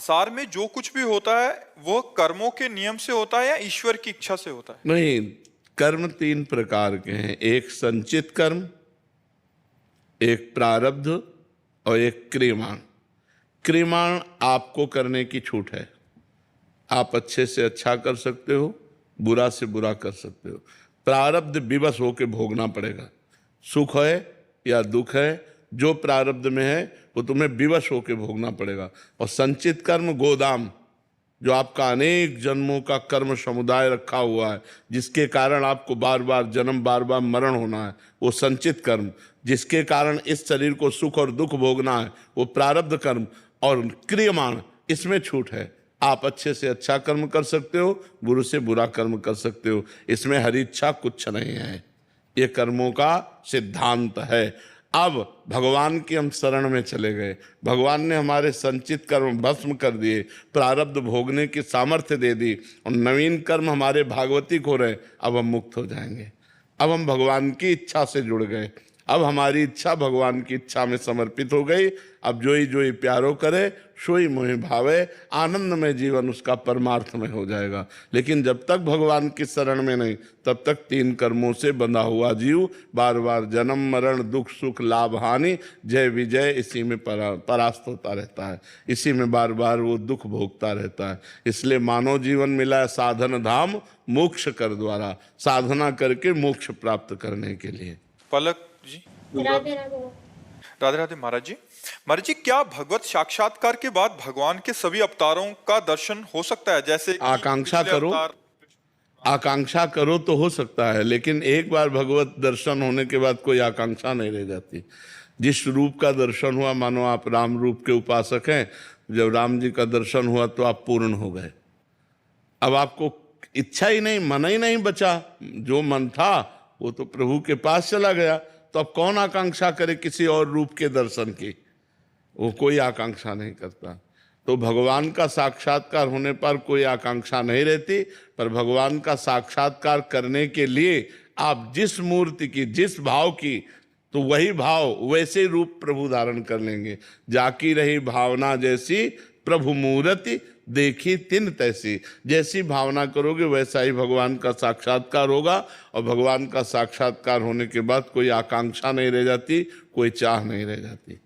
संसार में जो कुछ भी होता है वो कर्मों के नियम से होता है या ईश्वर की इच्छा से होता है? नहीं, कर्म तीन प्रकार के हैं। एक संचित कर्म, एक प्रारब्ध और एक क्रियमाण। क्रियमाण आपको करने की छूट है। आप अच्छे से अच्छा कर सकते हो, बुरा से बुरा कर सकते हो। प्रारब्ध विवश होके भोगना पड़ेगा। सुख है या दुख है, जो प्रारब्ध में है वो तुम्हें विवश होके भोगना पड़ेगा। और संचित कर्म गोदाम, जो आपका अनेक जन्मों का कर्म समुदाय रखा हुआ है, जिसके कारण आपको बार बार जन्म बार बार मरण होना है, वो संचित कर्म। जिसके कारण इस शरीर को सुख और दुख भोगना है, वो प्रारब्ध कर्म। और क्रियमाण, इसमें छूट है। आप अच्छे से अच्छा कर्म कर सकते हो, बुरे से बुरा कर्म कर सकते हो। इसमें हरी इच्छा कुछ नहीं है। ये कर्मों का सिद्धांत है। अब भगवान की हम शरण में चले गए। भगवान ने हमारे संचित कर्म भस्म कर दिए, प्रारब्ध भोगने की सामर्थ्य दे दी, और नवीन कर्म हमारे भागवतिक हो रहे। अब हम मुक्त हो जाएंगे। अब हम भगवान की इच्छा से जुड़ गए। अब हमारी इच्छा भगवान की इच्छा में समर्पित हो गई। अब जोई प्यारो करे, सोई मोहि भावे। आनंद में जीवन उसका परमार्थ में हो जाएगा। लेकिन जब तक भगवान की शरण में नहीं, तब तक तीन कर्मों से बंधा हुआ जीव बार बार जन्म मरण, दुख सुख, लाभ हानि, जय विजय, इसी में परास्त होता रहता है। इसी में बार बार वो दुख भोगता रहता है। इसलिए मानव जीवन मिला है साधन धाम मोक्ष कर द्वारा, साधना करके मोक्ष प्राप्त करने के लिए। पलक जी। राधे राधे। राधे राधे महाराज जी। महाराज जी, क्या भगवत साक्षात्कार के बाद भगवान के सभी अवतारों का दर्शन हो सकता है? जैसे आकांक्षा करो, आकांक्षा करो तो हो सकता है। लेकिन एक बार भगवत दर्शन होने के बाद कोई आकांक्षा नहीं रह जाती। जिस रूप का दर्शन हुआ, मानो आप राम रूप के उपासक हैं, जब राम जी का दर्शन हुआ तो आप पूर्ण हो गए। अब आपको इच्छा ही नहीं, मन ही नहीं बचा। जो मन था वो तो प्रभु के पास चला गया। तो अब कौन आकांक्षा करे किसी और रूप के दर्शन की? वो कोई आकांक्षा नहीं करता। तो भगवान का साक्षात्कार होने पर कोई आकांक्षा नहीं रहती। पर भगवान का साक्षात्कार करने के लिए आप जिस मूर्ति की, जिस भाव की, तो वही भाव वैसे रूप प्रभु धारण कर लेंगे। जाकी रही भावना जैसी, प्रभु मूर्ति देखी तिन तैसी। जैसी भावना करोगे वैसा ही भगवान का साक्षात्कार होगा। और भगवान का साक्षात्कार होने के बाद कोई आकांक्षा नहीं रह जाती, कोई चाह नहीं रह जाती।